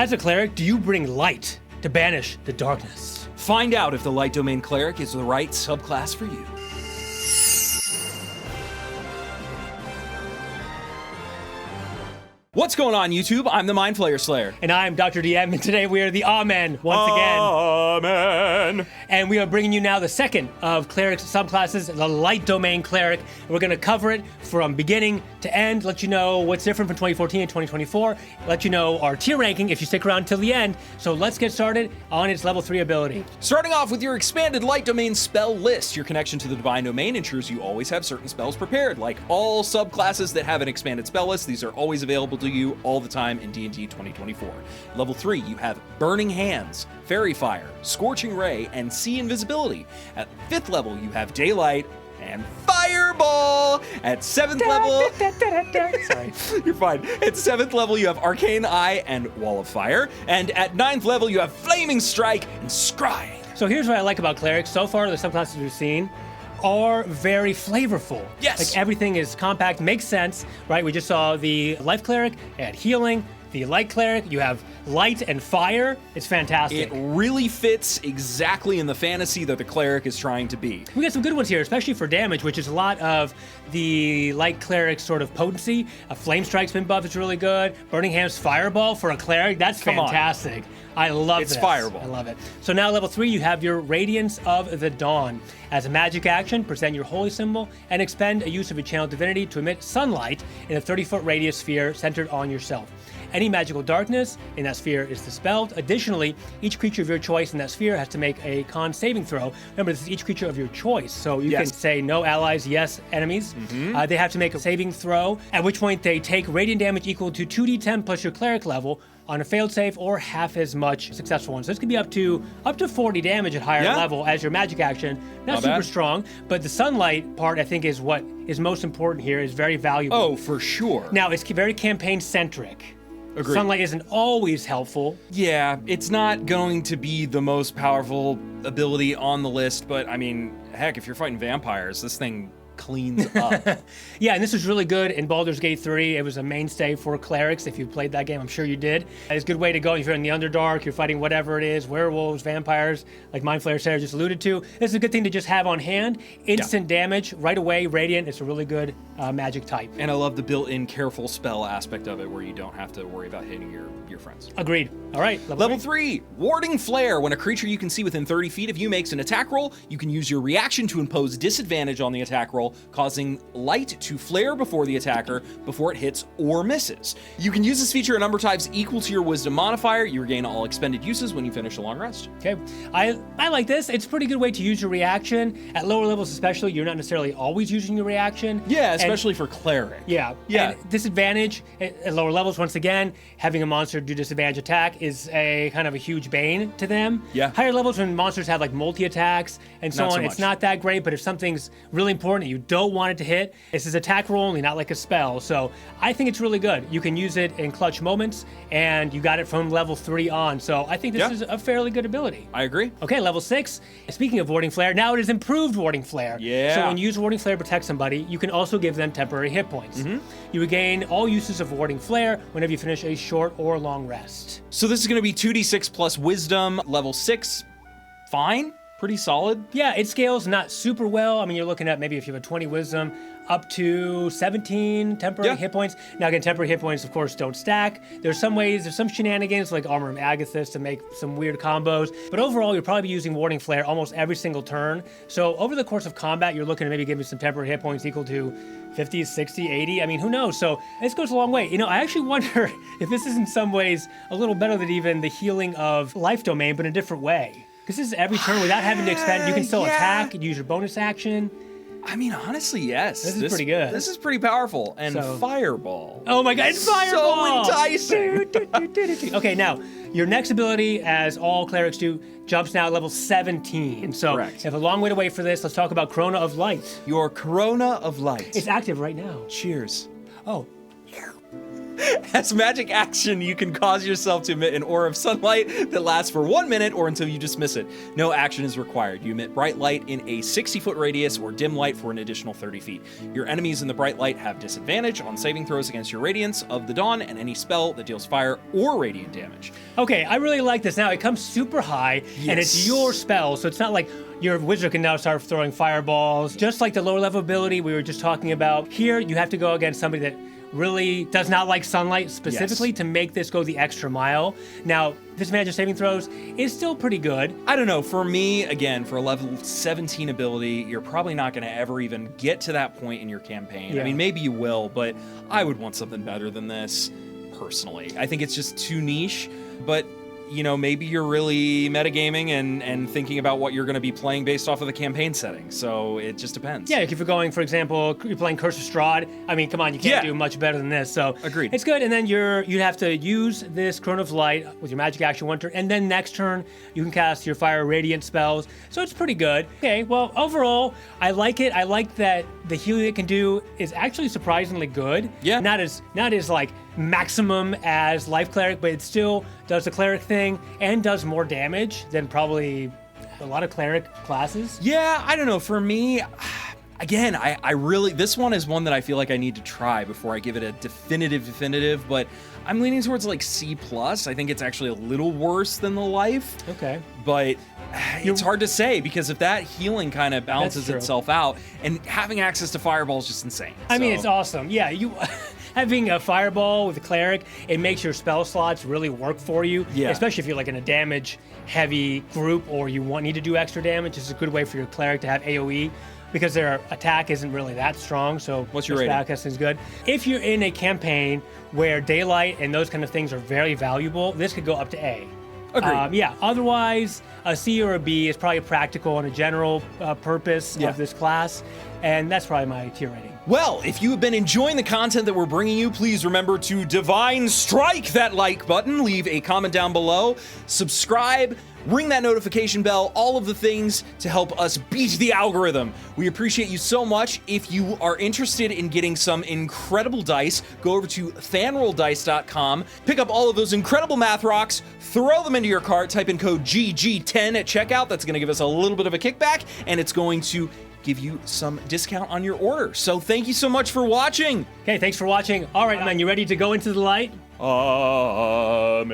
As a cleric, do you bring light to banish the darkness? Find out if the Light Domain Cleric is the right subclass for you. What's going on, YouTube? I'm the Mind Flayer Slayer. And I'm Dr. DM, and today we are the Amen once again. Amen. And we are bringing you now the second of Cleric's subclasses, the Light Domain Cleric. And we're going to cover it from beginning to end, let you know what's different from 2014 and 2024, let you know our tier ranking if you stick around till the end. So let's get started on its level 3 ability. Starting off with your expanded Light Domain spell list. Your connection to the Divine Domain ensures you always have certain spells prepared. Like all subclasses that have an expanded spell list, these are always available to you all the time in D&D 2024. Level 3, you have Burning Hands, Fairy Fire, Scorching Ray, and Sea Invisibility. At 5th level, you have Daylight and Fireball. At 7th level... Sorry. You're fine. At 7th level, you have Arcane Eye and Wall of Fire. And at 9th level, you have Flaming Strike and Scrying. So here's what I like about Clerics. So far, the subclasses we've seen are very flavorful. Yes. Like everything is compact, makes sense, right? We just saw the Life Cleric, and Healing, the Light Cleric, you have Light and Fire. It's fantastic. It really fits exactly in the fantasy that the Cleric is trying to be. We got some good ones here, especially for damage, which is a lot of the Light Cleric's sort of potency. A Flame Strike spin buff is really good. Burning Hands Fireball for a Cleric, that's fantastic. I love it. It's Fireball. I love it. So now level 3, you have your Radiance of the Dawn. As a magic action, present your holy symbol and expend a use of a channel divinity to emit sunlight in a 30-foot radius sphere centered on yourself. Any magical darkness in that sphere is dispelled. Additionally, each creature of your choice in that sphere has to make a con saving throw. Remember, this is each creature of your choice, so you can say no allies, yes enemies. They have to make a saving throw, at which point they take radiant damage equal to 2d10 plus your cleric level on a failed save or half as much successful ones. So this can be up to 40 damage at higher level as your magic action. Not super strong, but the sunlight part I think is what is most important here, is very valuable. Oh, for sure. Now, it's very campaign-centric. Agreed. Sunlight isn't always helpful. Yeah, it's not going to be the most powerful ability on the list, but I mean, heck, if you're fighting vampires, this thing cleans up. Yeah, and this was really good in Baldur's Gate 3. It was a mainstay for clerics. If you played that game, I'm sure you did. It's a good way to go if you're in the Underdark, you're fighting whatever it is, werewolves, vampires, like Mind Flayer Sarah just alluded to. This is a good thing to just have on hand. Instant damage right away, Radiant. It's a really good magic type. And I love the built-in careful spell aspect of it where you don't have to worry about hitting your friends. Agreed. All right, Level 3, Warding Flare. When a creature you can see within 30 feet of you makes an attack roll, you can use your reaction to impose disadvantage on the attack roll, causing light to flare before the attacker before it hits or misses. You can use this feature a number of times equal to your Wisdom modifier. You regain all expended uses when you finish a long rest. Okay, I like this. It's a pretty good way to use your reaction. At lower levels especially, you're not necessarily always using your reaction. Yeah, especially for Cleric. Yeah. And disadvantage at lower levels, once again, having a monster do disadvantage attack is a kind of a huge bane to them. Yeah. Higher levels when monsters have like multi-attacks and so on, it's not that great, but if something's really important you don't want it to hit, this is attack roll only, not like a spell. So I think it's really good. You can use it in clutch moments, and you got it from level 3 on. So I think this is a fairly good ability. I agree. Okay, level 6. Speaking of Warding Flare, now it is improved Warding Flare. Yeah. So when you use Warding Flare to protect somebody, you can also give them temporary hit points. You regain all uses of Warding Flare whenever you finish a short or long rest. So this is going to be 2d6 plus Wisdom, level 6. Fine. Pretty solid. Yeah, it scales not super well. I mean, you're looking at maybe if you have a 20 Wisdom, up to 17 temporary hit points. Now again, temporary hit points, of course, don't stack. There's some ways, there's some shenanigans like Armor of Agathis to make some weird combos, but overall, you'll probably be using Warding Flare almost every single turn. So over the course of combat, you're looking to maybe give me some temporary hit points equal to 50, 60, 80. I mean, who knows? So this goes a long way. You know, I actually wonder if this is in some ways a little better than even the healing of Life Domain, but in a different way. Because this is every turn without having to expend. You can still attack and use your bonus action. I mean, honestly, yes. This is pretty good. This is pretty powerful. And Fireball. Oh my god, it's Fireball! So enticing! Okay, now, your next ability, as all clerics do, jumps now at level 17. So, Correct. you have a long way to wait for this. Let's talk about Corona of Light. Your Corona of Light. It's active right now. Cheers. Oh. As magic action, you can cause yourself to emit an aura of sunlight that lasts for 1 minute or until you dismiss it. No action is required. You emit bright light in a 60-foot radius or dim light for an additional 30 feet. Your enemies in the bright light have disadvantage on saving throws against your Radiance of the Dawn and any spell that deals fire or radiant damage. Okay, I really like this. Now, it comes super high, and it's your spell, so it's not like your wizard can now start throwing fireballs. Just like the lower level ability we were just talking about, here you have to go against somebody that really does not like sunlight specifically to make this go the extra mile. Now, disadvantage of saving throws is still pretty good. I don't know, for me, again, for a level 17 ability, you're probably not going to ever even get to that point in your campaign. Yeah. I mean, maybe you will, but I would want something better than this, personally. I think it's just too niche, but you know, maybe you're really metagaming and thinking about what you're going to be playing based off of the campaign setting. So it just depends. Yeah, if you're going, for example, you're playing Curse of Strahd, I mean, come on, you can't do much better than this. So agreed. It's good, and then you'd have to use this Crown of Light with your magic action one turn, and then next turn you can cast your Fire Radiant spells. So it's pretty good. Okay, well, overall, I like it. I like that the healing it can do is actually surprisingly good. Yeah. Not as like maximum as Life Cleric, but it still does the Cleric thing and does more damage than probably a lot of Cleric classes. Yeah, I don't know. For me, again, I really, this one is one that I feel like I need to try before I give it a definitive, but I'm leaning towards like C+. I think it's actually a little worse than the Life. Okay. But it's hard to say because if that healing kind of balances itself out, and having access to Fireball is just insane. I mean, it's awesome. Yeah, you having a Fireball with a Cleric, it makes your spell slots really work for you. Yeah. Especially if you're like in a damage-heavy group or you need to do extra damage. It's a good way for your Cleric to have AoE because their attack isn't really that strong. So what's your rating? Spellcasting is good. If you're in a campaign where daylight and those kind of things are very valuable, this could go up to A. Agreed. Yeah, otherwise, a C or a B is probably practical on a general purpose of this class, and that's probably my tier rating. Well, if you have been enjoying the content that we're bringing you, please remember to Divine Strike that like button, leave a comment down below, subscribe, ring that notification bell, all of the things to help us beat the algorithm. We appreciate you so much. If you are interested in getting some incredible dice, go over to fanrolldice.com, pick up all of those incredible math rocks, throw them into your cart, type in code GG10 at checkout. That's going to give us a little bit of a kickback, and it's going to give you some discount on your order. So thank you so much for watching. Okay, thanks for watching. All right, man, you ready to go into the light? Amen.